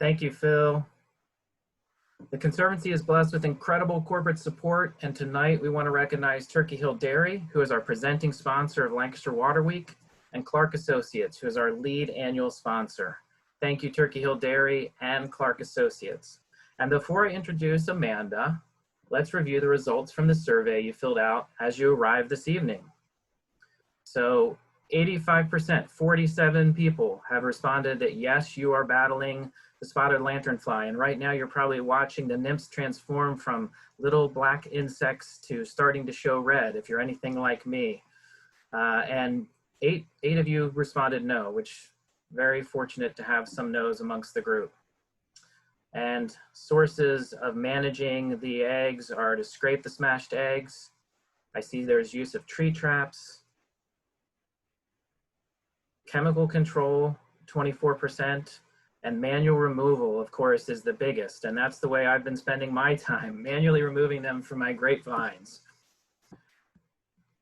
Thank you, Phil. The Conservancy is blessed with incredible corporate support, and tonight we want to recognize Turkey Hill Dairy, who is our presenting sponsor of Lancaster Water Week, and Clark Associates, who is our lead annual sponsor. Thank you, Turkey Hill Dairy and Clark Associates. And before I introduce Amanda, let's review the results from the survey you filled out as you arrived this evening. So 85%, 47 people have responded that yes, you are battling the spotted lanternfly. And right now you're probably watching the nymphs transform from little black insects to starting to show red, if you're anything like me. And eight of you responded no, which very fortunate to have some no's amongst the group. And sources of managing the eggs are to scrape the smashed eggs. I see there's use of tree traps. Chemical control, 24%, and manual removal, of course, is the biggest. And that's the way I've been spending my time, manually removing them from my grapevines.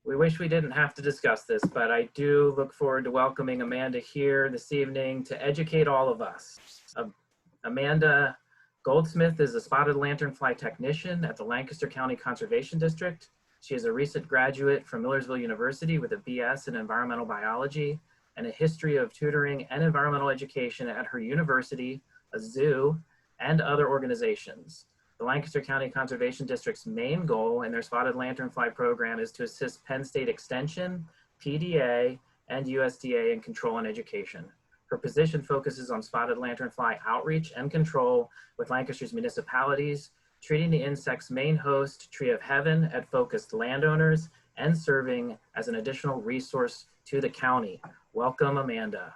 We wish we didn't have to discuss this, but I do look forward to welcoming Amanda here this evening to educate all of us. Amanda Goldsmith is a spotted lanternfly technician at the Lancaster County Conservation District. She is a recent graduate from Millersville University with a BS in environmental biology and a history of tutoring and environmental education at her university, a zoo, and other organizations. The Lancaster County Conservation District's main goal in their spotted lanternfly program is to assist Penn State Extension, PDA, and USDA in control and education. Her position focuses on spotted lanternfly outreach and control with Lancaster's municipalities, treating the insect's main host, Tree of Heaven, at focused landowners, and serving as an additional resource to the county. Welcome, Amanda.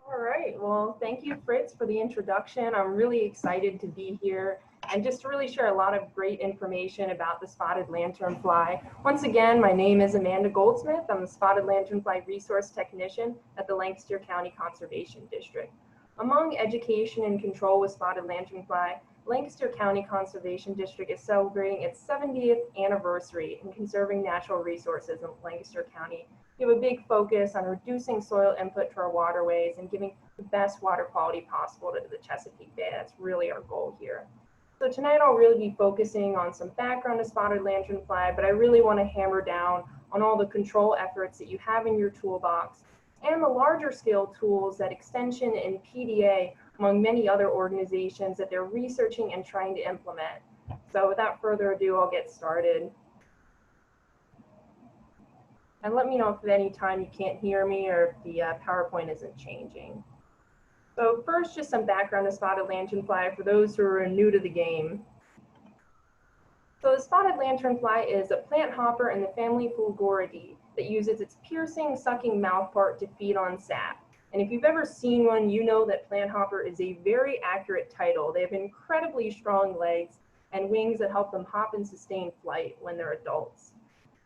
All right, well, thank you, Fritz, for the introduction. I'm really excited to be here and just to really share a lot of great information about the spotted lanternfly. Once again, my name is Amanda Goldsmith. I'm the spotted lanternfly resource technician at the Lancaster County Conservation District. Among education and control with spotted lanternfly, Lancaster County Conservation District is celebrating its 70th anniversary in conserving natural resources in Lancaster County. We have a big focus on reducing soil input to our waterways and giving the best water quality possible to the Chesapeake Bay. That's really our goal here. So tonight I'll really be focusing on some background to spotted lanternfly, but I really want to hammer down on all the control efforts that you have in your toolbox and the larger scale tools that Extension and PDA, among many other organizations, that they're researching and trying to implement. So without further ado, I'll get started. And let me know if at any time you can't hear me or if the PowerPoint isn't changing. So first, just some background to spotted lanternfly for those who are new to the game. So the spotted lanternfly is a plant hopper in the family Fulgoridae that uses its piercing, sucking mouthpart to feed on sap. And if you've ever seen one, you know that plant hopper is a very accurate title. They have incredibly strong legs and wings that help them hop and sustain flight when they're adults.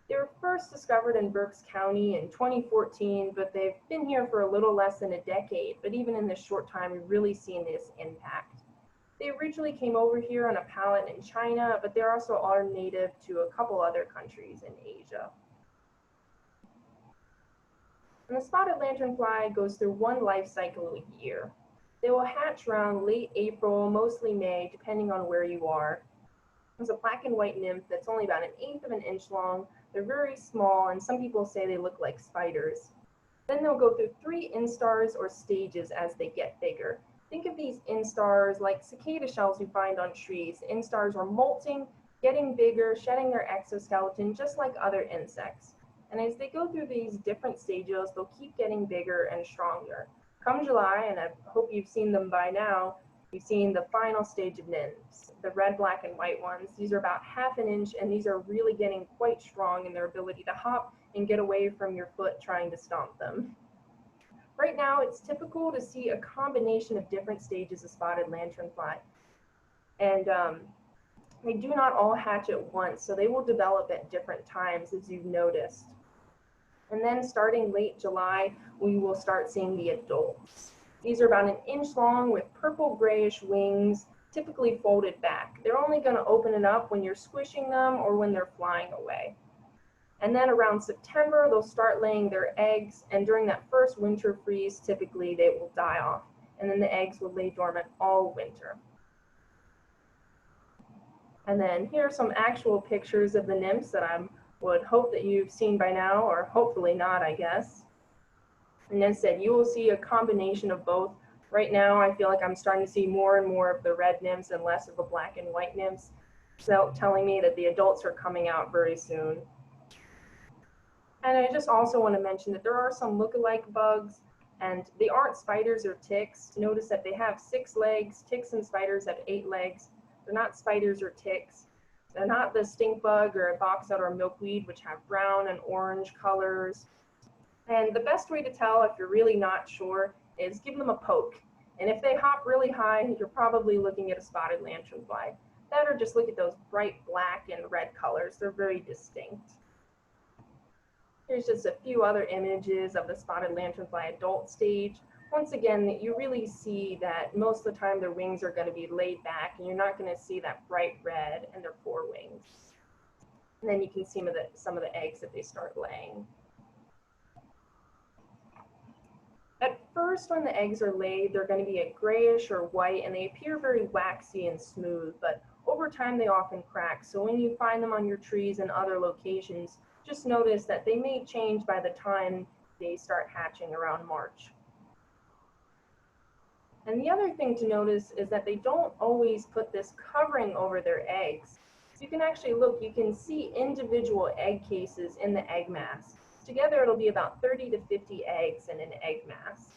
They were first discovered in Berks County in 2014, but they've been here for a little less than a decade. But even in this short time, we've really seen this impact. They originally came over here on a pallet in China, but they also are native to a couple other countries in Asia. And the spotted lanternfly goes through one life cycle a year. They will hatch around late April, mostly May, depending on where you are. There's a black and white nymph that's only about 1/8 of an inch long. They're very small, and some people say they look like spiders. Then they'll go through 3 instars or stages as they get bigger. Think of these instars like cicada shells you find on trees. The instars are molting, getting bigger, shedding their exoskeleton, just like other insects. And as they go through these different stages, they'll keep getting bigger and stronger. Come July, and I hope you've seen them by now, you've seen the final stage of nymphs, the red, black, and white ones. These are about 1/2 inch, and these are really getting quite strong in their ability to hop and get away from your foot trying to stomp them. Right now, it's typical to see a combination of different stages of spotted lanternfly. And they do not all hatch at once, so they will develop at different times, as you've noticed. And then starting late July, we will start seeing the adults. These are about 1 inch long with purple grayish wings, typically folded back. They're only going to open it up when you're squishing them or when they're flying away. And then around September, they'll start laying their eggs, and during that first winter freeze, typically they will die off. and then the eggs would lay dormant all winter. And then here are some actual pictures of the nymphs that I would hope that you've seen by now, or hopefully not, I guess. And as I said, you will see a combination of both. Right now, I feel like I'm starting to see more and more of the red nymphs and less of the black and white nymphs, so telling me that the adults are coming out very soon. And I just also want to mention that there are some lookalike bugs, and they aren't spiders or ticks. Notice that they have 6 legs. Ticks and spiders have 8 legs. They're not spiders or ticks. They're not the stink bug or boxwood or milkweed, which have brown and orange colors. And the best way to tell if you're really not sure is give them a poke. And if they hop really high, you're probably looking at a spotted lanternfly. That, or just look at those bright black and red colors. They're very distinct. Here's just a few other images of the spotted lanternfly adult stage. Once again, that you really see that most of the time their wings are going to be laid back, and you're not going to see that bright red in their forewings. And then you can see some of the eggs that they start laying. At first, when the eggs are laid, they're going to be a grayish or white, and they appear very waxy and smooth, but over time they often crack. So when you find them on your trees and other locations, just notice that they may change by the time they start hatching around March. And the other thing to notice is that they don't always put this covering over their eggs. So you can actually look, you can see individual egg cases in the egg mass. Together it'll be about 30 to 50 eggs in an egg mass.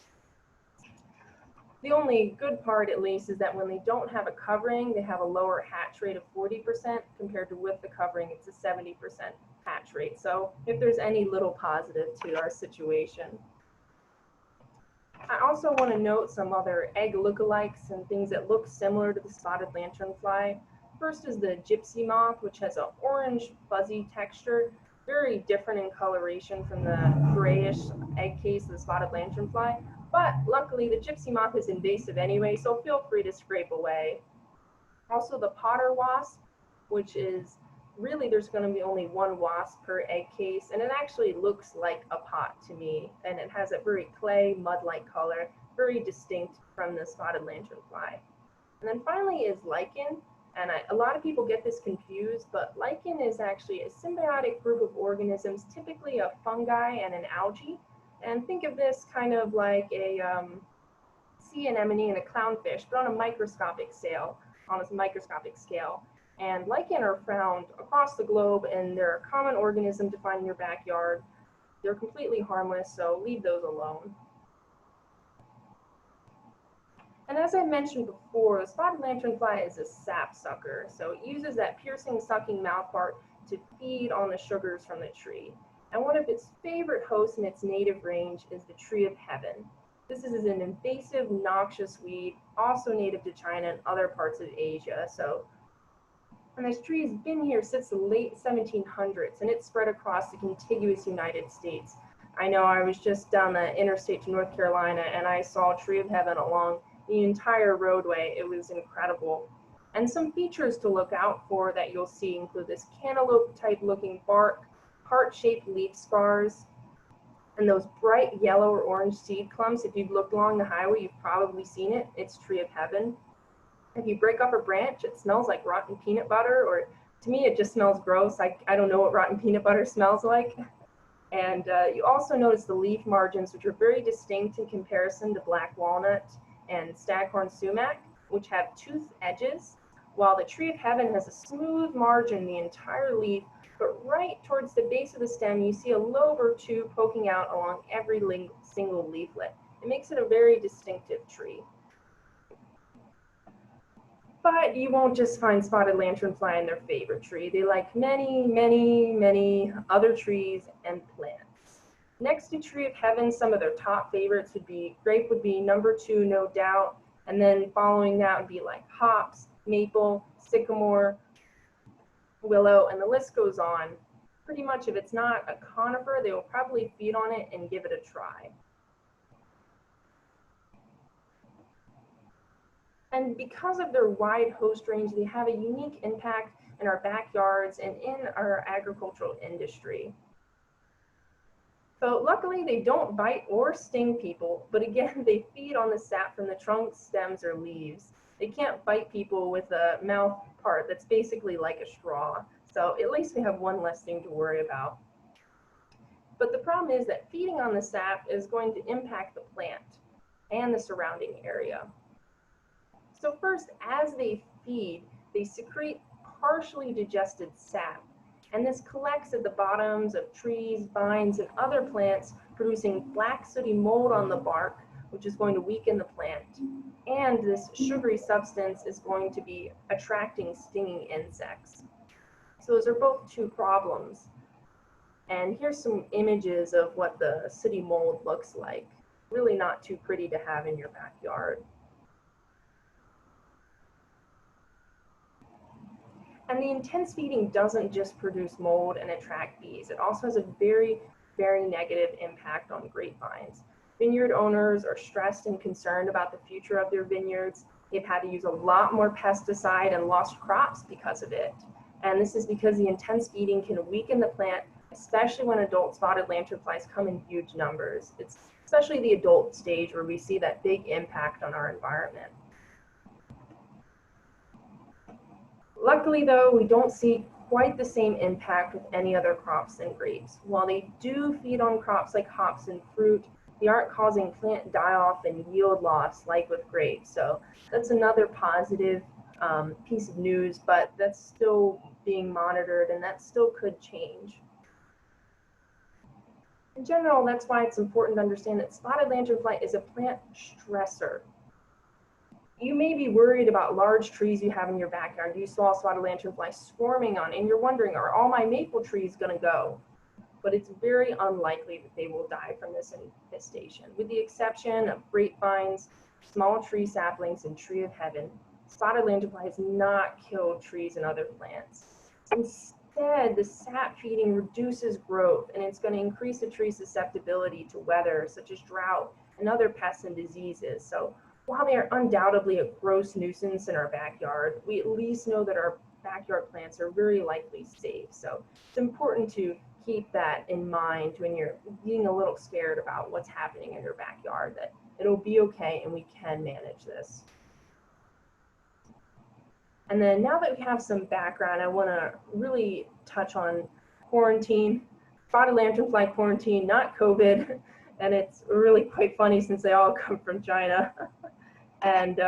The only good part, at least, is that when they don't have a covering, they have a lower hatch rate of 40% compared to with the covering, it's a 70% hatch rate. So if there's any little positive to our situation. I also want to note some other egg lookalikes and things that look similar to the spotted lanternfly. First is the gypsy moth, which has an orange fuzzy texture, very different in coloration from the grayish egg case of the spotted lanternfly. But luckily the gypsy moth is invasive anyway, so feel free to scrape away. Also the potter wasp, which is really, there's going to be only 1 wasp per egg case, and it actually looks like a pot to me, and it has a very clay, mud-like color, very distinct from the spotted lanternfly. And then finally is lichen, and a lot of people get this confused, but lichen is actually a symbiotic group of organisms, typically a fungi and an algae. And think of this kind of like a sea anemone and a clownfish, but on a microscopic scale, And lichen are found across the globe, and they're a common organism to find in your backyard. They're completely harmless, so leave those alone. And as I mentioned before, the spotted lanternfly is a sap sucker, so it uses that piercing, sucking mouth part to feed on the sugars from the tree. And one of its favorite hosts in its native range is the tree of heaven. This is an invasive, noxious weed, also native to China and other parts of Asia. And this tree has been here since the late 1700s, and it's spread across the contiguous United States. I know I was just down the interstate to North Carolina, and I saw tree of heaven along the entire roadway. It was incredible. And some features to look out for that you'll see include this cantaloupe-type looking bark, heart-shaped leaf scars, and those bright yellow or orange seed clumps. If you've looked along the highway, you've probably seen it. It's tree of heaven. If you break off a branch, it smells like rotten peanut butter, or to me, it just smells gross. I don't know what rotten peanut butter smells like. And you also notice the leaf margins, which are very distinct in comparison to black walnut and staghorn sumac, which have toothed edges, while the tree of heaven has a smooth margin the entire leaf, but right towards the base of the stem, you see a lobe or two poking out along every single leaflet. It makes it a very distinctive tree. But you won't just find spotted lanternfly in their favorite tree. They like many, many, many other trees and plants. Next to tree of heaven, some of their top favorites would be, grape would be number 2, no doubt. And then following that would be like hops, maple, sycamore, willow, and the list goes on. Pretty much if it's not a conifer, they will probably feed on it and give it a try. And because of their wide host range, they have a unique impact in our backyards and in our agricultural industry. So luckily they don't bite or sting people, but again, they feed on the sap from the trunk, stems, or leaves. They can't bite people with a mouth part that's basically like a straw. So at least we have one less thing to worry about. But the problem is that feeding on the sap is going to impact the plant and the surrounding area. So first, as they feed, they secrete partially digested sap, and this collects at the bottoms of trees, vines, and other plants, producing black sooty mold on the bark, which is going to weaken the plant. And this sugary substance is going to be attracting stinging insects. So those are both two problems. And here's some images of what the sooty mold looks like. Really not too pretty to have in your backyard. And the intense feeding doesn't just produce mold and attract bees. It also has a very, very negative impact on grapevines. Vineyard owners are stressed and concerned about the future of their vineyards. They've had to use a lot more pesticide and lost crops because of it. And this is because the intense feeding can weaken the plant, especially when adult spotted lanternflies come in huge numbers. It's especially the adult stage where we see that big impact on our environment. Luckily, though, we don't see quite the same impact with any other crops than grapes. While they do feed on crops like hops and fruit, they aren't causing plant die-off and yield loss like with grapes. So that's another positive piece of news, but that's still being monitored and that still could change. In general, that's why it's important to understand that spotted lanternfly is a plant stressor. You may be worried about large trees you have in your backyard. You saw spotted lanternfly swarming on, and you're wondering, are all my maple trees going to go? But it's very unlikely that they will die from this infestation. With the exception of grapevines, small tree saplings, and tree of heaven, spotted lanternfly has not killed trees and other plants. Instead, the sap feeding reduces growth, and it's going to increase the tree's susceptibility to weather, such as drought and other pests and diseases. So while they are undoubtedly a gross nuisance in our backyard, we at least know that our backyard plants are very likely safe. So it's important to keep that in mind when you're being a little scared about what's happening in your backyard, that it'll be okay and we can manage this. And then now that we have some background, I want to really touch on quarantine, spotted lanternfly quarantine, not COVID. And it's really quite funny since they all come from China. And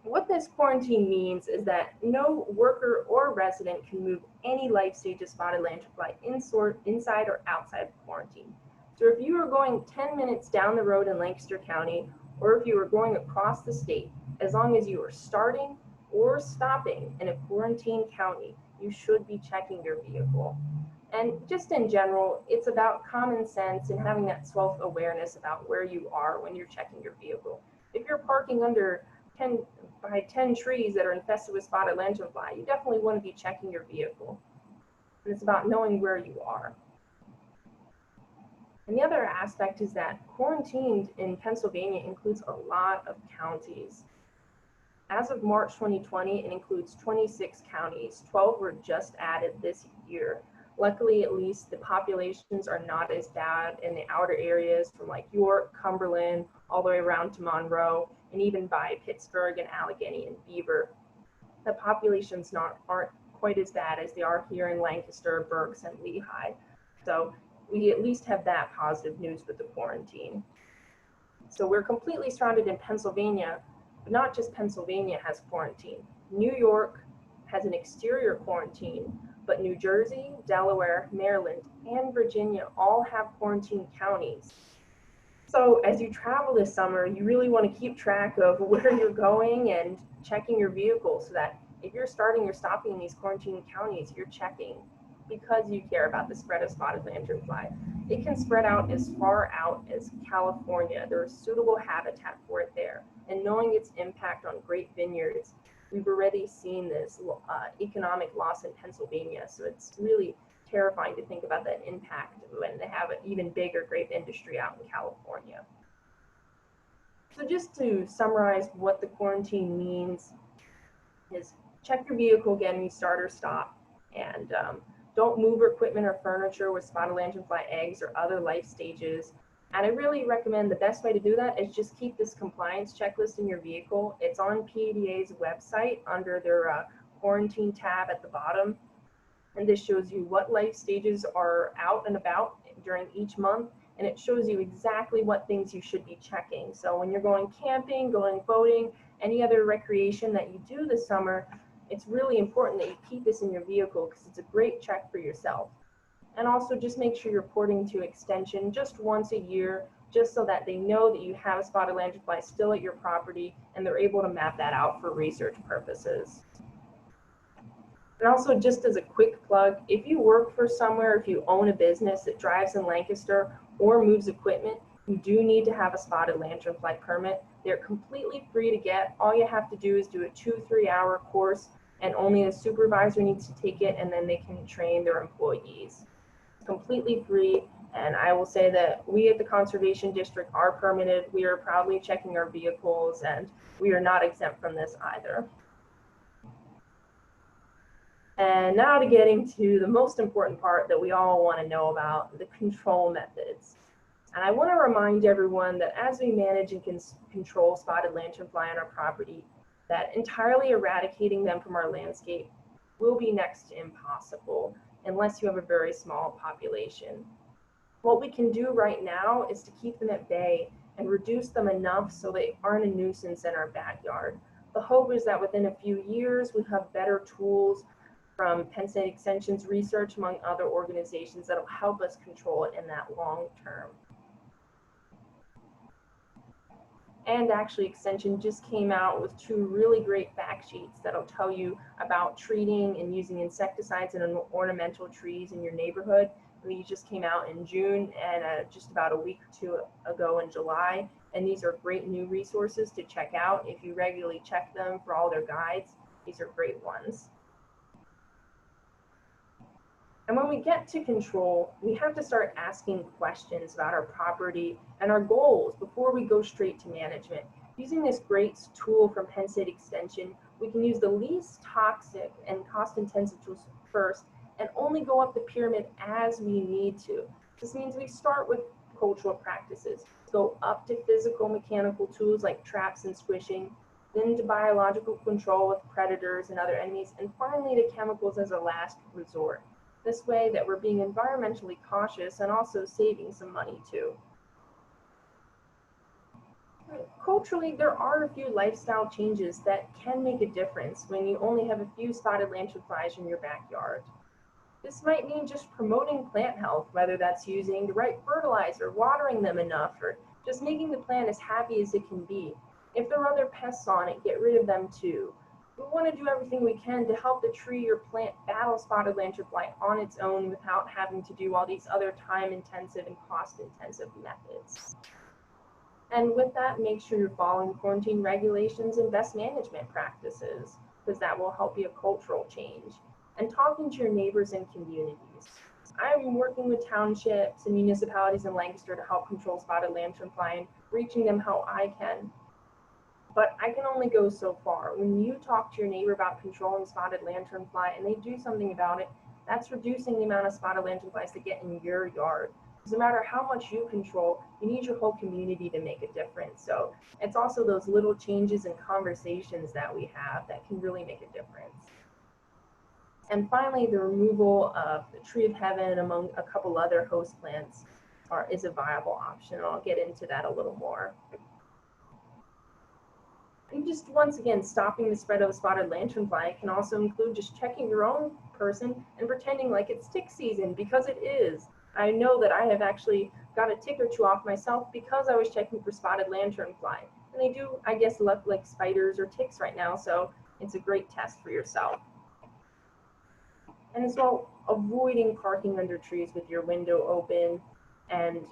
what this quarantine means is that no worker or resident can move any life stage of spotted lanternfly inside or outside of quarantine. So if you are going 10 minutes down the road in Lancaster County, or if you are going across the state, as long as you are starting or stopping in a quarantine county, you should be checking your vehicle. And just in general, it's about common sense and having that self-awareness about where you are when you're checking your vehicle. If you're parking under 10 by 10 trees that are infested with spotted lanternfly, you definitely want to be checking your vehicle. And it's about knowing where you are. And the other aspect is that quarantined in Pennsylvania includes a lot of counties. As of March 2020, it includes 26 counties. 12 were just added this year. Luckily, at least, the populations are not as bad in the outer areas from like York, Cumberland, all the way around to Monroe, and even by Pittsburgh and Allegheny and Beaver. The populations aren't quite as bad as they are here in Lancaster, Berks, and Lehigh. So we at least have that positive news with the quarantine. So we're completely surrounded in Pennsylvania, but not just Pennsylvania has quarantine. New York has an exterior quarantine, but New Jersey, Delaware, Maryland, and Virginia all have quarantine counties. So as you travel this summer, you really want to keep track of where you're going and checking your vehicle so that if you're starting or stopping in these quarantine counties, you're checking because you care about the spread of spotted lanternfly. It can spread out as far out as California. There is suitable habitat for it there. And knowing its impact on grape vineyards, we've already seen this economic loss in Pennsylvania. So it's really terrifying to think about that impact when they have an even bigger grape industry out in California. So just to summarize what the quarantine means is check your vehicle again when you start or stop. And Don't move your equipment or furniture with spotted lanternfly eggs or other life stages. And I really recommend the best way to do that is just keep this compliance checklist in your vehicle. It's on PADA's website under their quarantine tab at the bottom. And this shows you what life stages are out and about during each month. And it shows you exactly what things you should be checking. So when you're going camping, going boating, any other recreation that you do this summer, it's really important that you keep this in your vehicle because it's a great check for yourself. And also just make sure you're reporting to Extension just once a year, just so that they know that you have a spotted lanternfly still at your property and they're able to map that out for research purposes. And also just as a quick plug, if you work for somewhere, if you own a business that drives in Lancaster or moves equipment, you do need to have a spotted lanternfly permit. They're completely free to get. All you have to do is do a 2-3 hour course and only a supervisor needs to take it and then they can train their employees. It's completely free, and I will say that we at the Conservation District are permitted. We are proudly checking our vehicles and we are not exempt from this either. And now to getting to the most important part that we all want to know about, the control methods. And I want to remind everyone that as we manage and control spotted lanternfly on our property, that entirely eradicating them from our landscape will be next to impossible unless you have a very small population. What we can do right now is to keep them at bay and reduce them enough so they aren't a nuisance in our backyard. The hope is that within a few years, we have better tools from Penn State Extension's research, among other organizations, that will help us control it in that long term. And actually, Extension just came out with 2 really great fact sheets that'll tell you about treating and using insecticides in ornamental trees in your neighborhood. These just came out in June and just about a week or 2 ago in July. And these are great new resources to check out. If you regularly check them for all their guides, these are great ones. And when we get to control, we have to start asking questions about our property and our goals before we go straight to management. Using this great tool from Penn State Extension, we can use the least toxic and cost-intensive tools first and only go up the pyramid as we need to. This means we start with cultural practices, go up to physical mechanical tools like traps and squishing, then to biological control with predators and other enemies, and finally to chemicals as a last resort. This way that we're being environmentally cautious and also saving some money too. Culturally, there are a few lifestyle changes that can make a difference when you only have a few spotted lanternflies in your backyard. This might mean just promoting plant health, whether that's using the right fertilizer, watering them enough, or just making the plant as happy as it can be. If there are other pests on it, get rid of them too. We want to do everything we can to help the tree or plant battle spotted lanternfly on its own without having to do all these other time-intensive and cost-intensive methods. And with that, make sure you're following quarantine regulations and best management practices, because that will help be a cultural change. And talking to your neighbors and communities. I'm working with townships and municipalities in Lancaster to help control spotted lanternfly and reaching them how I can. But I can only go so far. When you talk to your neighbor about controlling spotted lanternfly and they do something about it, that's reducing the amount of spotted lanternflies that get in your yard. No matter how much you control, you need your whole community to make a difference. So it's also those little changes and conversations that we have that can really make a difference. And finally, the removal of the tree of heaven among a couple other host plants is a viable option. And I'll get into that a little more. And just once again, stopping the spread of a spotted lanternfly can also include just checking your own person and pretending like it's tick season, because it is. I know that I have actually got a tick or 2 off myself because I was checking for spotted lanternfly. And they do, I guess, look like spiders or ticks right now, so it's a great test for yourself. And as well, avoiding parking under trees with your window open, and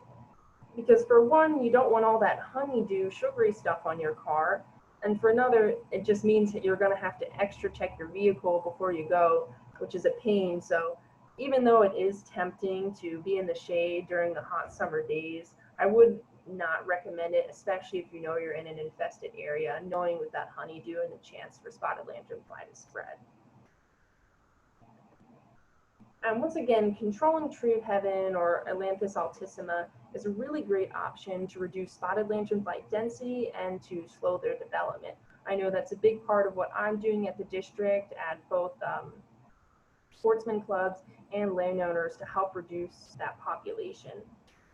because for one, you don't want all that honeydew, sugary stuff on your car. And for another, it just means that you're going to have to extra check your vehicle before you go, which is a pain. So even though it is tempting to be in the shade during the hot summer days, I would not recommend it, especially if you know you're in an infested area, knowing with that honeydew and the chance for spotted lanternfly to spread. And once again, controlling tree of heaven or Ailanthus altissima is a really great option to reduce spotted lanternfly density and to slow their development. I know that's a big part of what I'm doing at the district at both sportsman clubs and landowners to help reduce that population.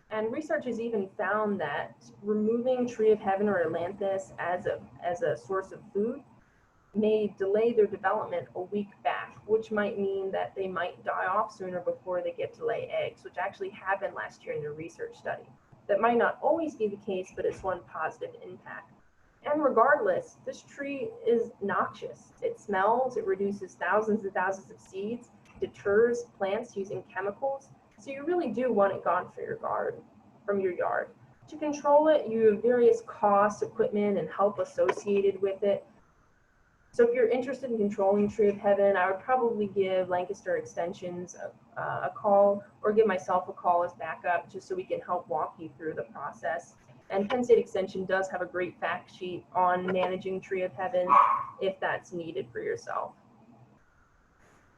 And research has even found that removing tree of heaven or Ailanthus as a source of food may delay their development a week back, which might mean that they might die off sooner before they get to lay eggs, which actually happened last year in a research study. That might not always be the case, but it's one positive impact. And regardless, this tree is noxious. It smells, it reduces thousands and thousands of seeds, deters plants using chemicals. So you really do want it gone from your yard. To control it, you have various costs, equipment, and help associated with it. So if you're interested in controlling tree of heaven, I would probably give Lancaster Extensions a call, or give myself a call as backup, just so we can help walk you through the process. And Penn State Extension does have a great fact sheet on managing tree of heaven if that's needed for yourself.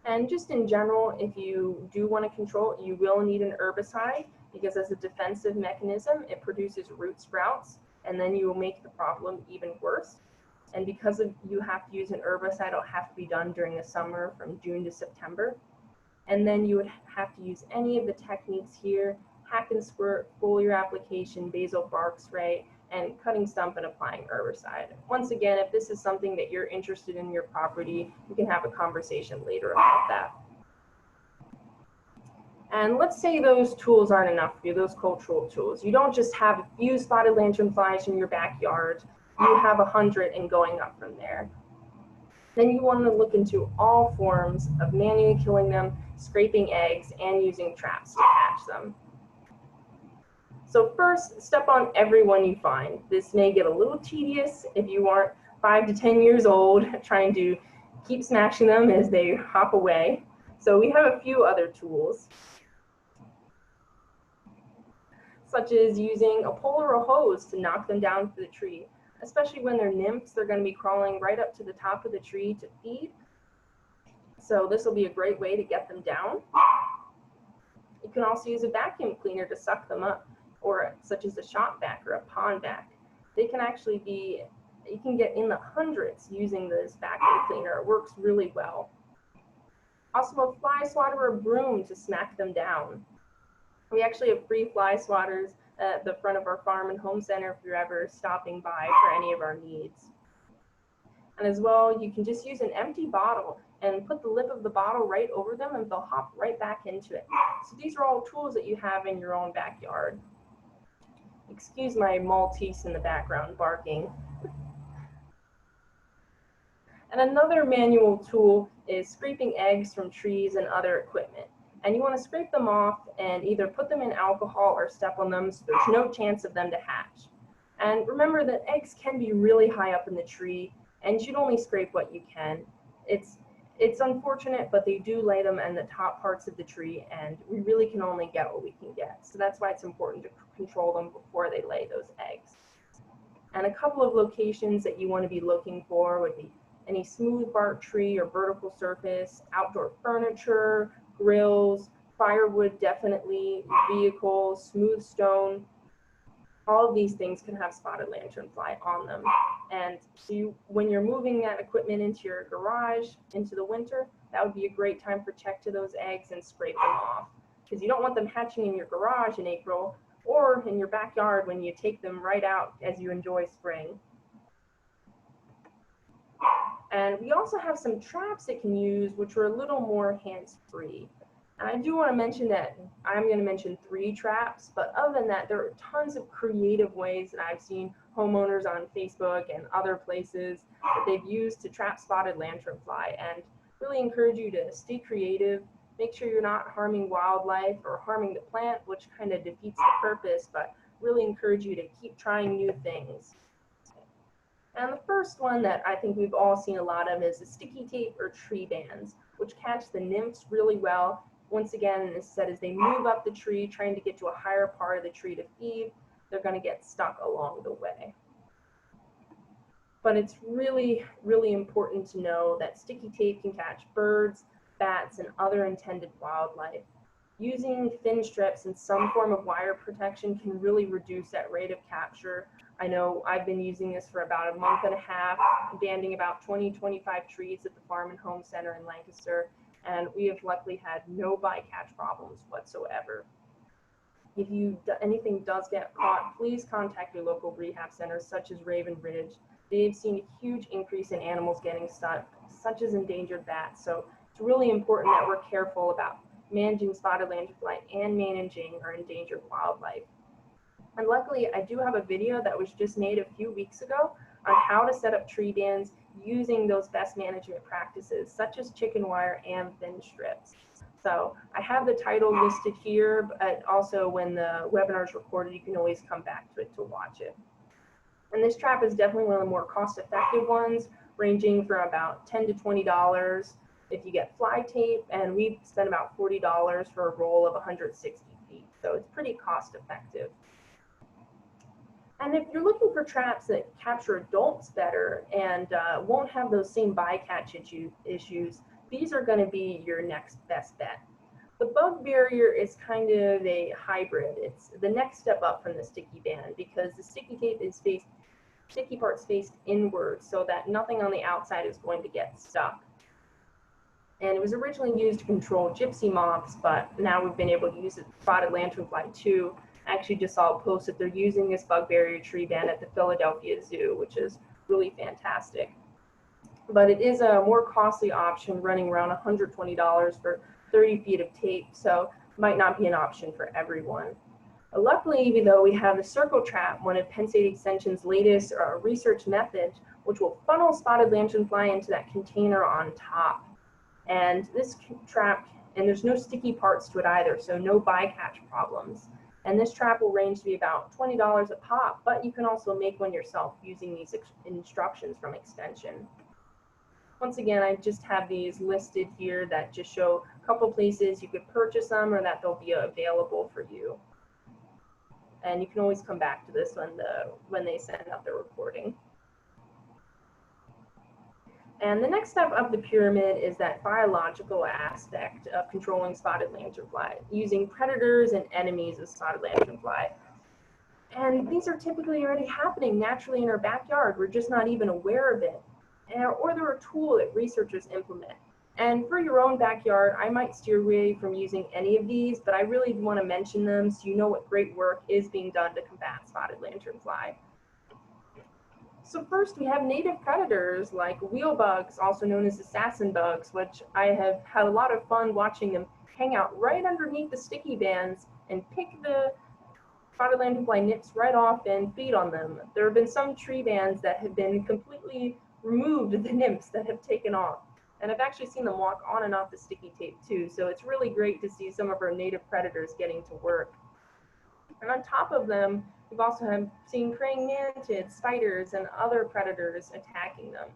And just in general, if you do want to control it, you will need an herbicide, because as a defensive mechanism, it produces root sprouts, and then you will make the problem even worse. And because you have to use an herbicide, it'll have to be done during the summer from June to September. And then you would have to use any of the techniques here: hack and squirt, foliar application, basal bark spray, and cutting stump and applying herbicide. Once again, if this is something that you're interested in your property, we can have a conversation later about that. And let's say those tools aren't enough for you, those cultural tools. You don't just have a few spotted lanternflies in your backyard. You have 100 and going up from there. Then you want to look into all forms of manually killing them, scraping eggs, and using traps to catch them. So first, step on every one you find. This may get a little tedious if you aren't 5 to 10 years old trying to keep smashing them as they hop away. So we have a few other tools, such as using a pole or a hose to knock them down to the tree. Especially when they're nymphs, they're going to be crawling right up to the top of the tree to feed. So this will be a great way to get them down. You can also use a vacuum cleaner to suck them up, or such as a shop vac or a pond vac. They can actually be, you can get in the hundreds using this vacuum cleaner. It works really well. Also a fly swatter or broom to smack them down. We actually have free fly swatters at the front of our farm and home center if you're ever stopping by for any of our needs. And as well, you can just use an empty bottle and put the lip of the bottle right over them, and they'll hop right back into it. So these are all tools that you have in your own backyard. Excuse my Maltese in the background barking. And another manual tool is scraping eggs from trees and other equipment. And you want to scrape them off and either put them in alcohol or step on them so there's no chance of them to hatch. And remember that eggs can be really high up in the tree, and you should only scrape what you can. It's unfortunate, but they do lay them in the top parts of the tree, and we really can only get what we can get. So that's why it's important to control them before they lay those eggs. And a couple of locations that you want to be looking for would be any smooth bark tree or vertical surface, outdoor furniture, grills, firewood definitely, vehicles, smooth stone. All of these things can have spotted lanternfly on them. And so when you're moving that equipment into your garage into the winter, that would be a great time for check to those eggs and scrape them off. Because you don't want them hatching in your garage in April or in your backyard when you take them right out as you enjoy spring. And we also have some traps that can use, which are a little more hands-free. And I do want to mention that I'm going to mention 3 traps, but other than that, there are tons of creative ways that I've seen homeowners on Facebook and other places that they've used to trap spotted lanternfly, and really encourage you to stay creative. Make sure you're not harming wildlife or harming the plant, which kind of defeats the purpose, but really encourage you to keep trying new things. And the first one that I think we've all seen a lot of is the sticky tape or tree bands, which catch the nymphs really well. Once again, as said, as they move up the tree, trying to get to a higher part of the tree to feed, they're going to get stuck along the way. But it's really, really important to know that sticky tape can catch birds, bats, and other intended wildlife. Using thin strips and some form of wire protection can really reduce that rate of capture. I know I've been using this for about a month and a half, banding about 20-25 trees at the Farm and Home Center in Lancaster, and we have luckily had no bycatch problems whatsoever. If anything does get caught, please contact your local rehab centers such as Raven Ridge. They've seen a huge increase in animals getting stuck, such as endangered bats. So it's really important that we're careful about managing spotted lanternfly and managing our endangered wildlife. And luckily, I do have a video that was just made a few weeks ago on how to set up tree bands using those best management practices, such as chicken wire and thin strips. So I have the title listed here, but also when the webinar is recorded, you can always come back to it to watch it. And this trap is definitely one of the more cost-effective ones, ranging from about $10 to $20 if you get fly tape, and we've spent about $40 for a roll of 160 feet. So it's pretty cost-effective. And if you're looking for traps that capture adults better and won't have those same bycatch issues, these are going to be your next best bet. The bug barrier is kind of a hybrid. It's the next step up from the sticky band because the sticky tape is sticky parts faced inward so that nothing on the outside is going to get stuck. And it was originally used to control gypsy moths, but now we've been able to use it for spotted lanternfly too. I actually just saw a post that they're using this bug barrier tree band at the Philadelphia Zoo, which is really fantastic. But it is a more costly option, running around $120 for 30 feet of tape, so might not be an option for everyone. Luckily, though, we have the circle trap, one of Penn State Extension's latest research methods, which will funnel spotted lanternfly into that container on top. And this trap, and there's no sticky parts to it either, so no bycatch problems. And this trap will range to be about $20 a pop, but you can also make one yourself using these instructions from Extension. Once again, I just have these listed here that just show a couple places you could purchase them or that they'll be available for you. And you can always come back to this when they send out the recording. And the next step of the pyramid is that biological aspect of controlling spotted lanternfly, using predators and enemies of spotted lanternfly. And these are typically already happening naturally in our backyard. We're just not even aware of it. Or they're a tool that researchers implement. And for your own backyard, I might steer away from using any of these, but I really want to mention them so you know what great work is being done to combat spotted lanternfly. So first, we have native predators like wheel bugs, also known as assassin bugs, which I have had a lot of fun watching them hang out right underneath the sticky bands and pick the spotted lanternfly nips right off and feed on them. There have been some tree bands that have been completely removed, the nymphs that have taken off. And I've actually seen them walk on and off the sticky tape too. So it's really great to see some of our native predators getting to work. And on top of them, we've also seen praying mantids, spiders, and other predators attacking them.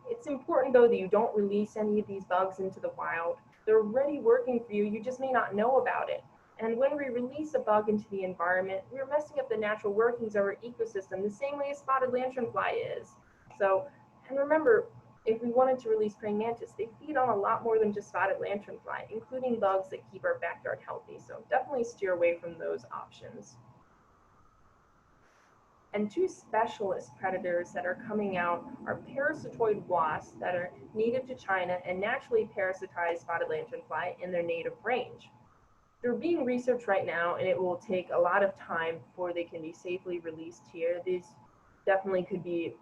It's important though that you don't release any of these bugs into the wild. They're already working for you, you just may not know about it. And when we release a bug into the environment, we're messing up the natural workings of our ecosystem the same way a spotted lanternfly is. So, and remember, if we wanted to release praying mantis, they feed on a lot more than just spotted lanternfly, including bugs that keep our backyard healthy. So definitely steer away from those options. And two specialist predators that are coming out are parasitoid wasps that are native to China and naturally parasitize spotted lanternfly in their native range. They're being researched right now, and it will take a lot of time before they can be safely released here. These definitely could be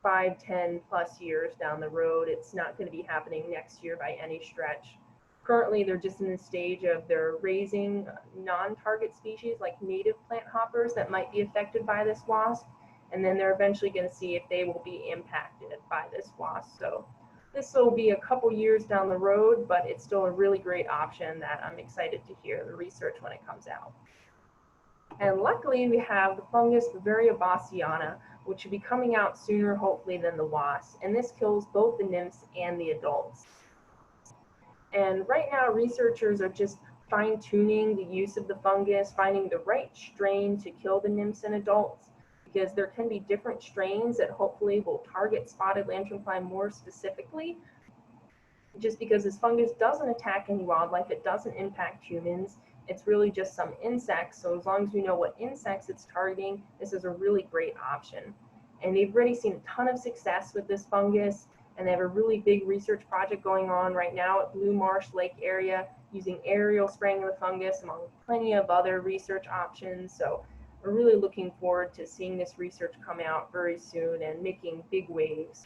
5, 10 plus years down the road. It's not going to be happening next year by any stretch. Currently, they're just in the stage of they're raising non-target species like native plant hoppers that might be affected by this wasp, and then they're eventually going to see if they will be impacted by this wasp. So this will be a couple years down the road, but it's still a really great option that I'm excited to hear the research when it comes out. And luckily, we have the fungus Bavaria bassiana, which should be coming out sooner, hopefully, than the wasps. And this kills both the nymphs and the adults. And right now, researchers are just fine-tuning the use of the fungus, finding the right strain to kill the nymphs and adults, because there can be different strains that hopefully will target spotted lanternfly more specifically. just because this fungus doesn't attack any wildlife, it doesn't impact humans. It's really just some insects. So as long as we know what insects it's targeting, this is a really great option. And they've already seen a ton of success with this fungus, and they have a really big research project going on right now at Blue Marsh Lake area using aerial spraying of the fungus among plenty of other research options. So we're really looking forward to seeing this research come out very soon and making big waves.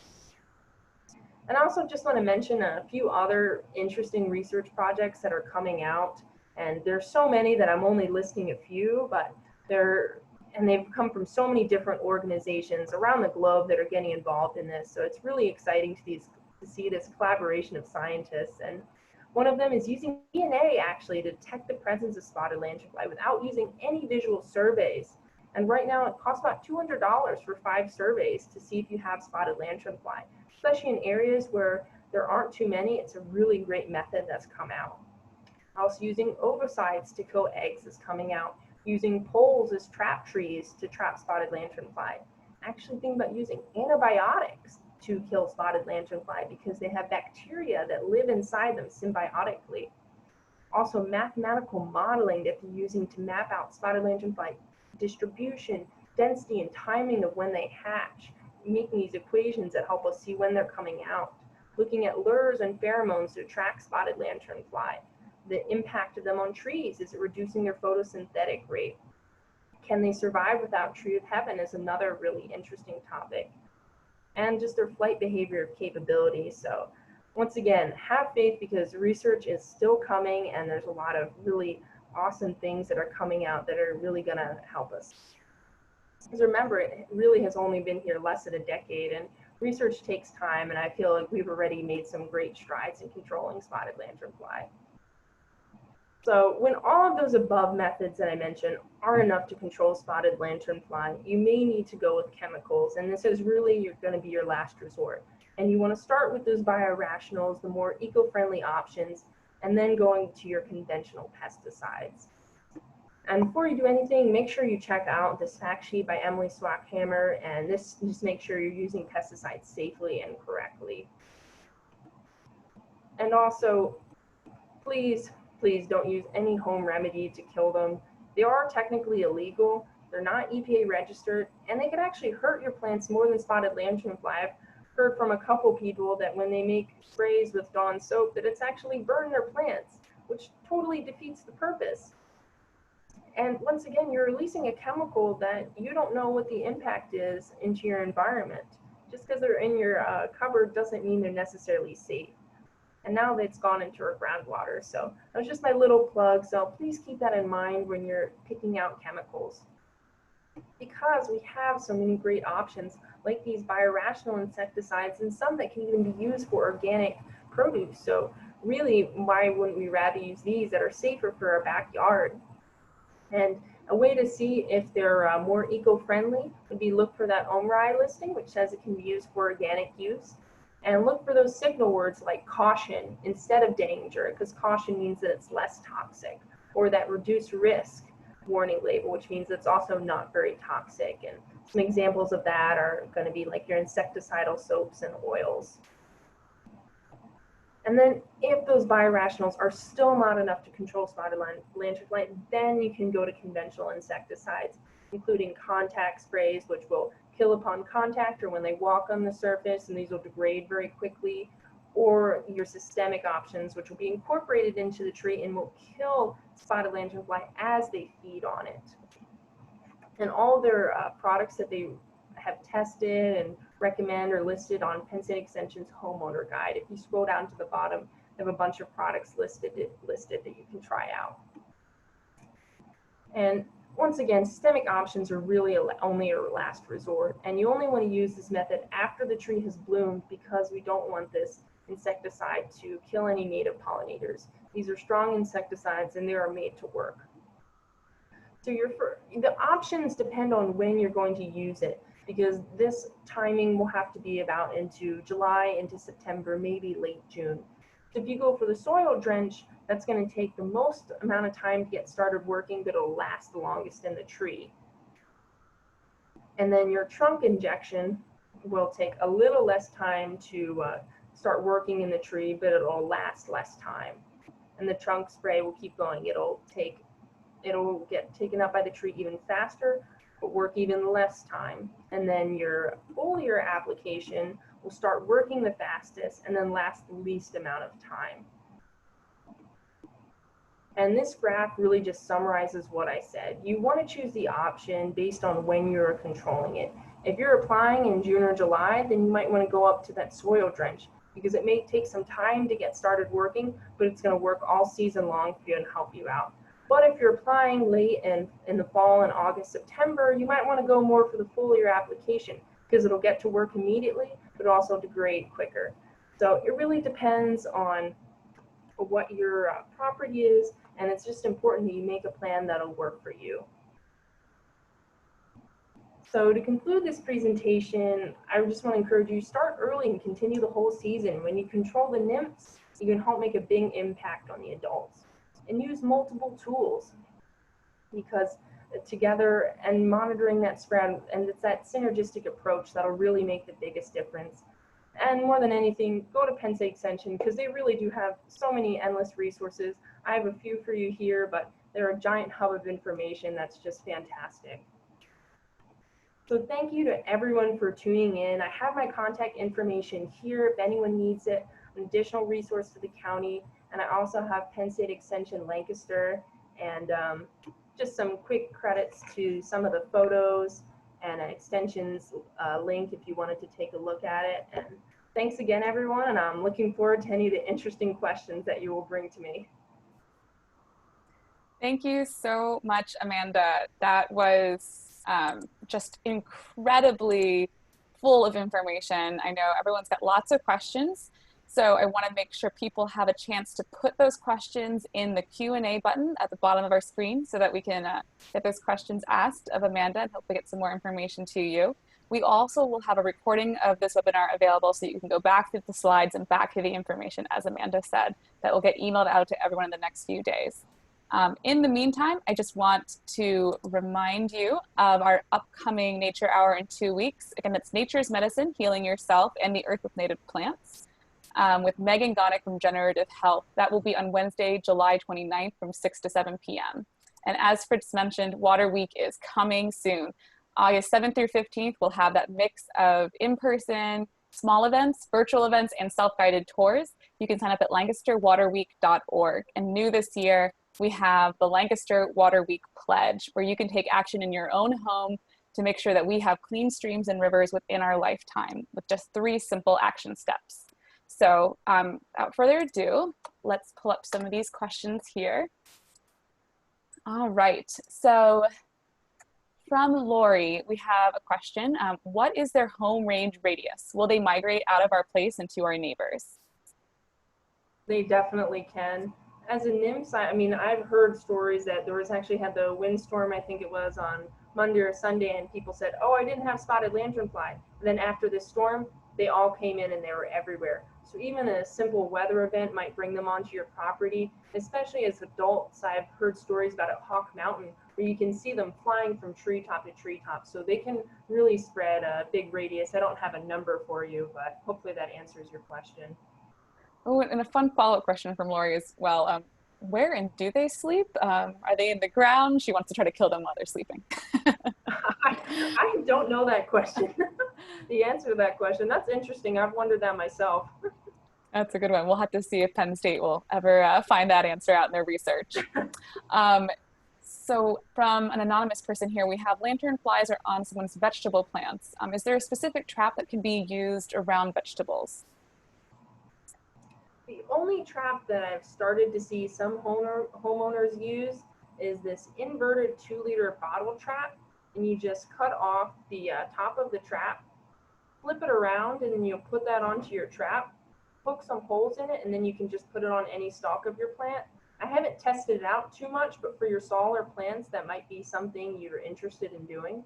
And I also just want to mention a few other interesting research projects that are coming out. And there's so many that I'm only listing a few, but they've come from so many different organizations around the globe that are getting involved in this. So it's really exciting to see this collaboration of scientists. And one of them is using DNA actually to detect the presence of spotted lanternfly without using any visual surveys. And right now it costs about $200 for 5 surveys to see if you have spotted lanternfly. Especially in areas where there aren't too many, it's a really great method that's come out. Also using ovicides to kill eggs is coming out. Using poles as trap trees to trap spotted lanternfly. Actually think about using antibiotics to kill spotted lanternfly because they have bacteria that live inside them symbiotically. Also mathematical modeling that they're using to map out spotted lanternfly distribution, density, and timing of when they hatch, making these equations that help us see when they're coming out. Looking at lures and pheromones to attract spotted lanternfly. The impact of them on trees, is it reducing their photosynthetic rate? Can they survive without tree of heaven is another really interesting topic. And just their flight behavior capabilities. So once again, have faith because research is still coming and there's a lot of really awesome things that are coming out that are really gonna help us. Because remember, it really has only been here less than a decade and research takes time, and I feel like we've already made some great strides in controlling spotted lanternfly. So when all of those above methods that I mentioned are enough to control spotted lanternfly, you may need to go with chemicals, and this is really going to be your last resort. And you want to start with those biorationals, the more eco-friendly options, and then going to your conventional pesticides. And before you do anything, make sure you check out this fact sheet by Emily Swackhammer, and this just make sure you're using pesticides safely and correctly. And also, please don't use any home remedy to kill them. They are technically illegal, they're not EPA registered, and they can actually hurt your plants more than spotted lanternfly. I've heard from a couple people that when they make sprays with Dawn soap that it's actually burned their plants, which totally defeats the purpose. And once again, you're releasing a chemical that you don't know what the impact is into your environment. Just because they're in your cupboard doesn't mean they're necessarily safe. And now that it's gone into our groundwater. So that was just my little plug. So please keep that in mind when you're picking out chemicals. Because we have so many great options like these biorational insecticides and some that can even be used for organic produce. So really, why wouldn't we rather use these that are safer for our backyard? And a way to see if they're more eco-friendly would be look for that OMRI listing, which says it can be used for organic use. And look for those signal words like caution instead of danger, because caution means that it's less toxic, or that reduced risk warning label, which means it's also not very toxic. And some examples of that are going to be like your insecticidal soaps and oils. And then if those biorationals are still not enough to control spotted lanternfly, then you can go to conventional insecticides, including contact sprays, which will kill upon contact or when they walk on the surface, and these will degrade very quickly, or your systemic options, which will be incorporated into the tree and will kill spotted lanternfly as they feed on it. And all their products that they have tested and recommend are listed on Penn State Extension's homeowner guide. If you scroll down to the bottom, they have a bunch of products listed that you can try out. And once again, systemic options are really only a last resort, and you only want to use this method after the tree has bloomed because we don't want this insecticide to kill any native pollinators. These are strong insecticides and they are made to work. So the options depend on when you're going to use it, because this timing will have to be about into July, into September, maybe late June. So if you go for the soil drench, that's going to take the most amount of time to get started working, but it'll last the longest in the tree. And then your trunk injection will take a little less time to start working in the tree, but it'll last less time. And the trunk spray will keep going. It'll get taken up by the tree even faster, but work even less time. And then your foliar application will start working the fastest and then last the least amount of time. And this graph really just summarizes what I said. You want to choose the option based on when you're controlling it. If you're applying in June or July, then you might want to go up to that soil drench because it may take some time to get started working, but it's going to work all season long for you and help you out. But if you're applying late in the fall in August, September, you might want to go more for the foliar application because it'll get to work immediately, but also degrade quicker. So it really depends on what your property is, and it's just important that you make a plan that'll work for you. So to conclude this presentation, I just want to encourage you, start early and continue the whole season. When you control the nymphs, you can help make a big impact on the adults. And use multiple tools because together and monitoring that spread, and it's that synergistic approach that'll really make the biggest difference. And more than anything, go to Penn State Extension because they really do have so many endless resources. I have a few for you here, but they're a giant hub of information that's just fantastic. So thank you to everyone for tuning in. I have my contact information here if anyone needs it, an additional resource to the county. And I also have Penn State Extension Lancaster and just some quick credits to some of the photos and an extensions link if you wanted to take a look at it. And thanks again, everyone. And I'm looking forward to any of the interesting questions that you will bring to me. Thank you so much, Amanda. That was just incredibly full of information. I know everyone's got lots of questions. So I want to make sure people have a chance to put those questions in the Q&A button at the bottom of our screen so that we can get those questions asked of Amanda and hopefully get some more information to you. We also will have a recording of this webinar available so you can go back through the slides and back through the information, as Amanda said, that will get emailed out to everyone in the next few days. In the meantime, I just want to remind you of our upcoming Nature Hour in 2 weeks. Again, it's Nature's Medicine, Healing Yourself, and the Earth with Native Plants. With Megan Gonick from Generative Health. That will be on Wednesday, July 29th from 6 to 7 p.m. And as Fritz mentioned, Water Week is coming soon. August 7th through 15th, we'll have that mix of in-person, small events, virtual events, and self-guided tours. You can sign up at lancasterwaterweek.org. And new this year, we have the Lancaster Water Week Pledge, where you can take action in your own home to make sure that we have clean streams and rivers within our lifetime with just 3 simple action steps. So without further ado, let's pull up some of these questions here. All right, so from Lori, we have a question. What is their home range radius? Will they migrate out of our place and to our neighbors? They definitely can. As a nymph, I mean, I've heard stories that there was actually had the windstorm, I think it was on Monday or Sunday, and people said, oh, I didn't have spotted lanternfly. And then after this storm, they all came in and they were everywhere. So even a simple weather event might bring them onto your property, especially as adults. I've heard stories about at Hawk Mountain where you can see them flying from treetop to treetop. So they can really spread a big radius. I don't have a number for you, but hopefully that answers your question. Oh, and a fun follow-up question from Lori as well. Where and do they sleep? Are they in the ground? She wants to try to kill them while they're sleeping. I don't know that question. The answer to that question, that's interesting. I've wondered that myself. That's a good one. We'll have to see if Penn State will ever find that answer out in their research. So from an anonymous person here, we have lanternflies are on someone's vegetable plants. Is there a specific trap that can be used around vegetables? The only trap that I've started to see some homeowners use is this inverted 2-liter bottle trap. And you just cut off the top of the trap, flip it around, and then you'll put that onto your trap, poke some holes in it, and then you can just put it on any stalk of your plant. I haven't tested it out too much, but for your smaller plants, that might be something you're interested in doing.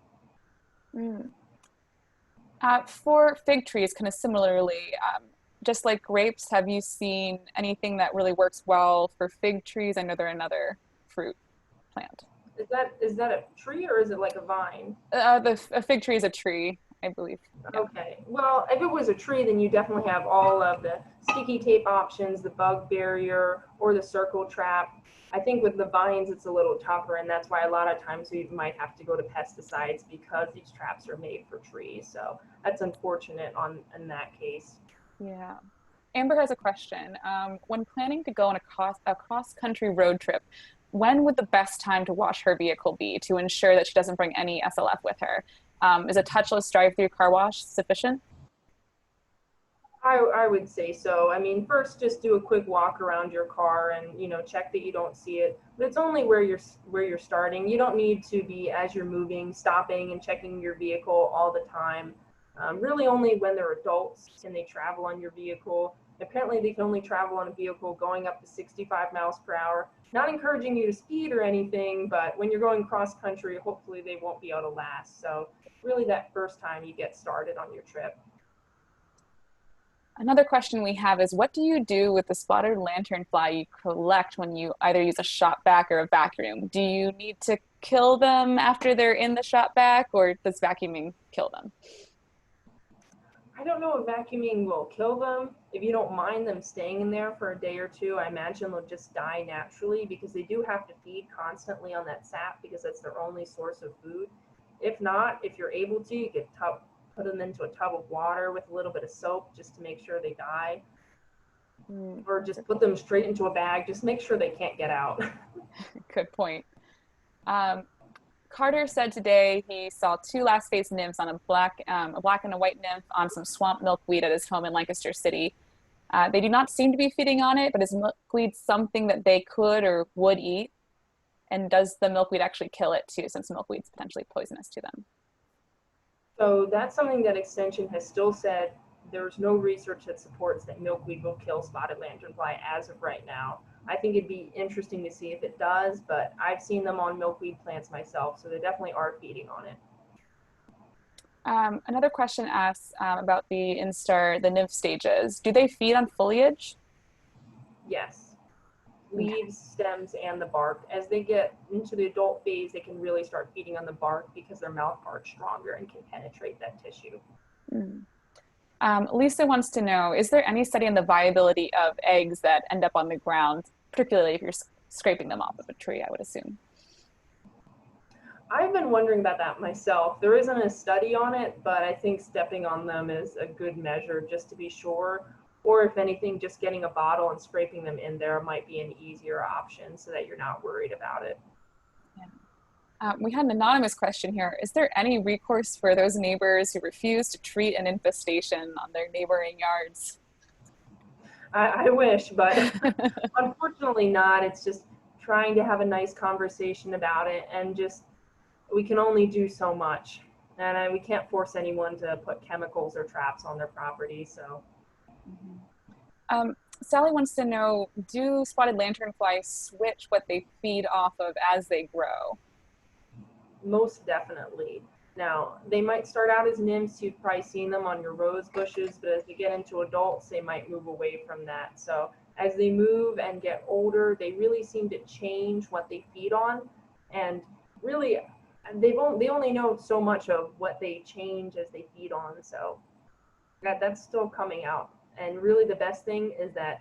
For fig trees, kind of similarly, just like grapes, have you seen anything that really works well for fig trees? I know they're another fruit plant. Is that a tree or is it like a vine? A fig tree is a tree. I believe. Yeah. Okay, well, if it was a tree, then you definitely have all of the sticky tape options, the bug barrier, or the circle trap. I think with the vines, it's a little tougher, and that's why a lot of times we might have to go to pesticides because these traps are made for trees. So that's unfortunate in that case. Yeah. Amber has a question. When planning to go on a cross-country road trip, when would the best time to wash her vehicle be to ensure that she doesn't bring any SLF with her? Is a touchless drive-through car wash sufficient? I would say so. I mean, first just do a quick walk around your car and check that you don't see it. But it's only where you're starting. You don't need to be, as you're moving, stopping and checking your vehicle all the time. Really, only when they're adults can they travel on your vehicle. Apparently, they can only travel on a vehicle going up to 65 miles per hour. Not encouraging you to speed or anything, but when you're going cross country, hopefully they won't be able to last. So really, that first time you get started on your trip. Another question we have is, what do you do with the spotted lanternfly you collect when you either use a shop vac or a vacuum? Do you need to kill them after they're in the shop vac, or does vacuuming kill them? I don't know if vacuuming will kill them. If you don't mind them staying in there for a day or two, I imagine they'll just die naturally because they do have to feed constantly on that sap because that's their only source of food. If not, if you're able to, you could put them into a tub of water with a little bit of soap just to make sure they die. Or just put them straight into a bag. Just make sure they can't get out. Good point. Carter said today he saw two last phase nymphs on a black and a white nymph on some swamp milkweed at his home in Lancaster City. They do not seem to be feeding on it, but is milkweed something that they could or would eat? And does the milkweed actually kill it too, since milkweed's potentially poisonous to them? So that's something that Extension has still said. There's no research that supports that milkweed will kill spotted lanternfly as of right now. I think it'd be interesting to see if it does, but I've seen them on milkweed plants myself, so they definitely are feeding on it. Another question asks about the instar, the nymph stages. Do they feed on foliage? Yes. Leaves, stems, and the bark. As they get into the adult phase, they can really start feeding on the bark because their mouth parts stronger and can penetrate that tissue. Lisa wants to know, is there any study on the viability of eggs that end up on the ground, particularly if you're scraping them off of a tree, I would assume? I've been wondering about that myself. There isn't a study on it, but I think stepping on them is a good measure just to be sure. Or if anything, just getting a bottle and scraping them in there might be an easier option so that you're not worried about it. Yeah. We had an anonymous question here. Is there any recourse for those neighbors who refuse to treat an infestation on their neighboring yards? I wish, but unfortunately not. It's just trying to have a nice conversation about it, and just we can only do so much. And we can't force anyone to put chemicals or traps on their property, so. Sally wants to know, do spotted lanternflies switch what they feed off of as they grow? Most definitely. Now, they might start out as nymphs. You've probably seen them on your rose bushes, but as they get into adults, they might move away from that. So as they move and get older, they really seem to change what they feed on. And really, they only know so much of what they change as they feed on. So that's still coming out. And really the best thing is that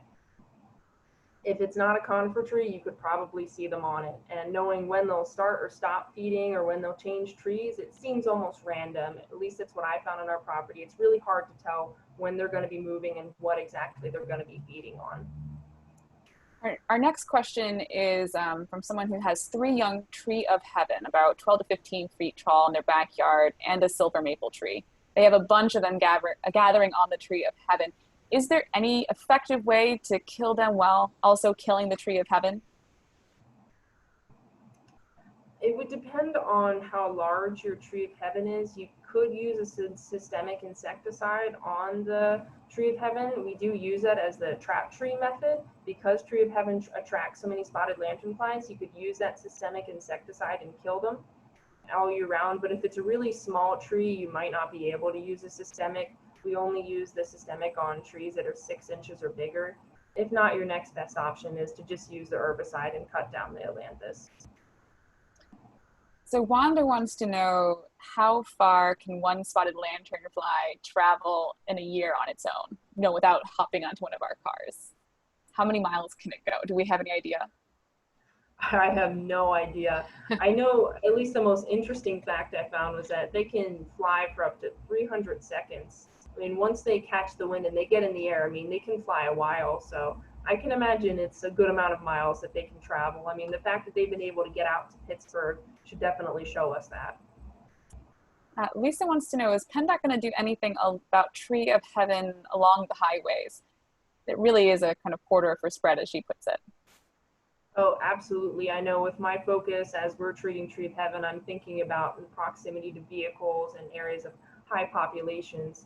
if it's not a conifer tree, you could probably see them on it. And knowing when they'll start or stop feeding or when they'll change trees, it seems almost random. At least it's what I found on our property. It's really hard to tell when they're going to be moving and what exactly they're going to be feeding on. Our next question is from someone who has 3 young tree of heaven, about 12 to 15 feet tall, in their backyard, and a silver maple tree. They have a bunch of them gathering on the tree of heaven. Is there any effective way to kill them while also killing the tree of heaven? It would depend on how large your tree of heaven is. You could use a systemic insecticide on the tree of heaven. We do use that as the trap tree method. Because tree of heaven attracts so many spotted lanternflies, you could use that systemic insecticide and kill them all year round. But if it's a really small tree, you might not be able to use a systemic. We only use the systemic on trees that are 6 inches or bigger. If not, your next best option is to just use the herbicide and cut down the ailanthus. So Wanda wants to know, how far can one spotted lanternfly travel in a year on its own, without hopping onto one of our cars? How many miles can it go? Do we have any idea? I have no idea. I know at least the most interesting fact I found was that they can fly for up to 300 seconds. I mean, once they catch the wind and they get in the air, I mean, they can fly a while. So I can imagine it's a good amount of miles that they can travel. I mean, the fact that they've been able to get out to Pittsburgh should definitely show us that. Lisa wants to know, is PennDOT going to do anything about Tree of Heaven along the highways? It really is a kind of corridor for spread, as she puts it. Oh, absolutely. I know with my focus as we're treating Tree of Heaven, I'm thinking about the proximity to vehicles and areas of high populations.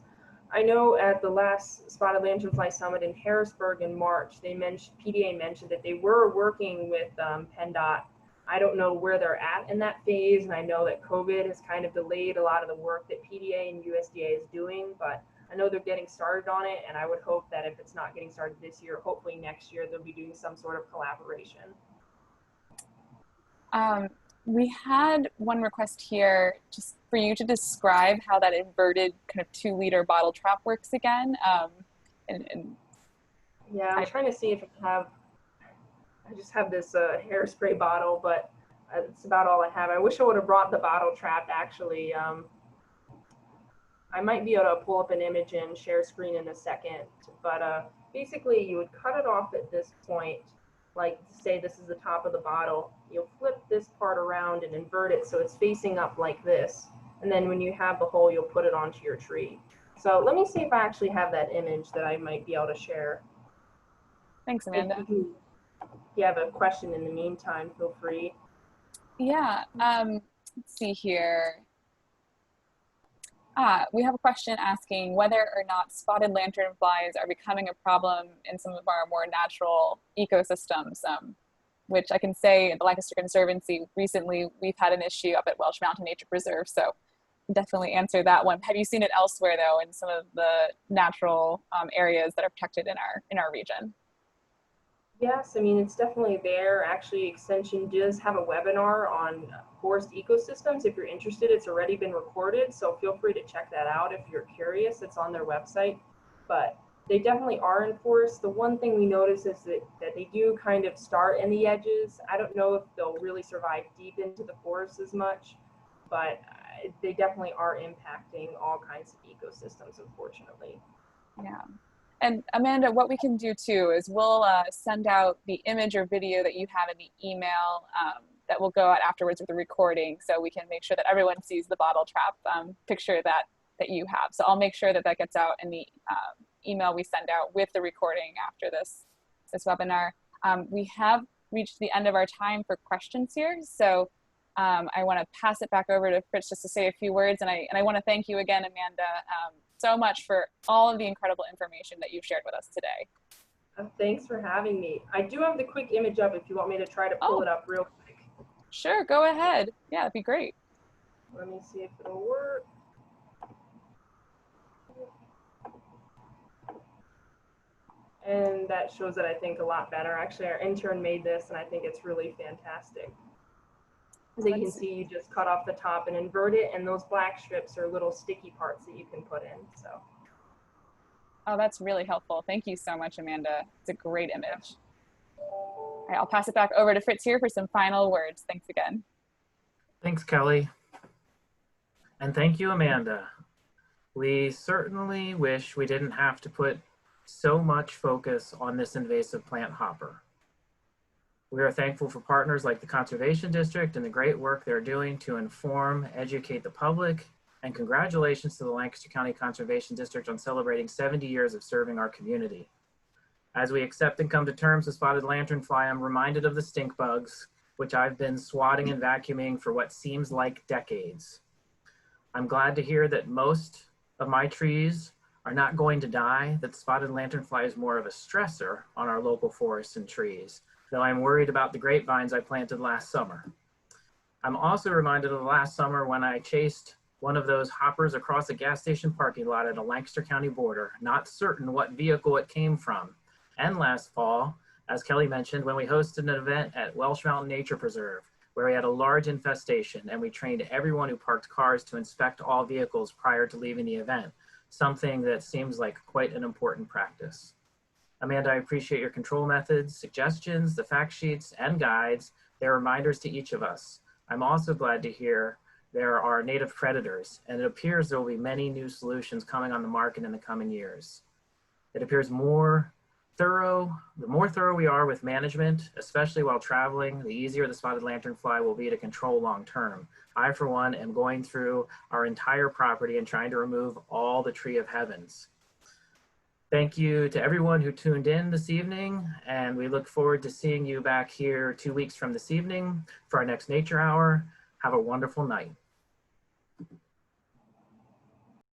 I know at the last Spotted Lanternfly Summit in Harrisburg in March, PDA mentioned that they were working with PennDOT. I don't know where they're at in that phase, and I know that COVID has kind of delayed a lot of the work that PDA and USDA is doing, but I know they're getting started on it, and I would hope that if it's not getting started this year, hopefully next year they'll be doing some sort of collaboration. We had one request here just for you to describe how that inverted kind of 2-liter bottle trap works again. Yeah, I'm trying to see if I just have this hairspray bottle, but it's about all I have. I wish I would have brought the bottle trap actually. I might be able to pull up an image and share screen in a second, but basically you would cut it off at this point, like say this is the top of the bottle. You'll flip this part around and invert it so it's facing up like this. And then when you have the hole, you'll put it onto your tree. So let me see if I actually have that image that I might be able to share. Thanks, Amanda. If you have a question in the meantime, feel free. Yeah, let's see here. We have a question asking whether or not spotted lanternflies are becoming a problem in some of our more natural ecosystems, which I can say at the Lancaster Conservancy recently we've had an issue up at Welsh Mountain Nature Preserve, so definitely answer that one. Have you seen it elsewhere though in some of the natural areas that are protected in our region? Yes, I mean, it's definitely there. Actually, Extension does have a webinar on forest ecosystems. If you're interested, it's already been recorded, so feel free to check that out if you're curious. It's on their website, but they definitely are in forests. The one thing we notice is that they do kind of start in the edges. I don't know if they'll really survive deep into the forest as much, but they definitely are impacting all kinds of ecosystems, unfortunately. Yeah. And Amanda, what we can do too is we'll send out the image or video that you have in the email that will go out afterwards with the recording, so we can make sure that everyone sees the bottle trap picture that you have. So I'll make sure that that gets out in the email we send out with the recording after this webinar. We have reached the end of our time for questions here, so I want to pass it back over to Fritz just to say a few words, and I want to thank you again, Amanda, so much for all of the incredible information that you've shared with us today. Thanks for having me. I do have the quick image up if you want me to try to pull it up real quick. Sure, go ahead. Yeah, that'd be great. Let me see if it'll work. And that shows it, I think, a lot better. Actually, our intern made this, and I think it's really fantastic. As you can see, you just cut off the top and invert it, and those black strips are little sticky parts that you can put in. So. Oh, that's really helpful. Thank you so much, Amanda. It's a great image. All right, I'll pass it back over to Fritz here for some final words. Thanks again. Thanks, Kelly. And thank you, Amanda. We certainly wish we didn't have to put so much focus on this invasive plant hopper. We are thankful for partners like the Conservation District and the great work they're doing to inform, educate the public, and congratulations to the Lancaster County Conservation District on celebrating 70 years of serving our community. As we accept and come to terms with spotted lanternfly, I'm reminded of the stink bugs, which I've been swatting and vacuuming for what seems like decades. I'm glad to hear that most of my trees are not going to die, that spotted lanternfly is more of a stressor on our local forests and trees, though I'm worried about the grapevines I planted last summer. I'm also reminded of last summer when I chased one of those hoppers across a gas station parking lot at a Lancaster County border, not certain what vehicle it came from. And last fall, as Kelly mentioned, when we hosted an event at Welsh Mountain Nature Preserve, where we had a large infestation and we trained everyone who parked cars to inspect all vehicles prior to leaving the event, something that seems like quite an important practice. Amanda, I appreciate your control methods, suggestions, the fact sheets, and guides. They're reminders to each of us. I'm also glad to hear there are native predators, and it appears there will be many new solutions coming on the market in the coming years. It appears the more thorough we are with management, especially while traveling, the easier the spotted lanternfly will be to control long term. I, for one, am going through our entire property and trying to remove all the tree of heavens. Thank you to everyone who tuned in this evening, and we look forward to seeing you back here 2 weeks from this evening for our next Nature Hour. Have a wonderful night.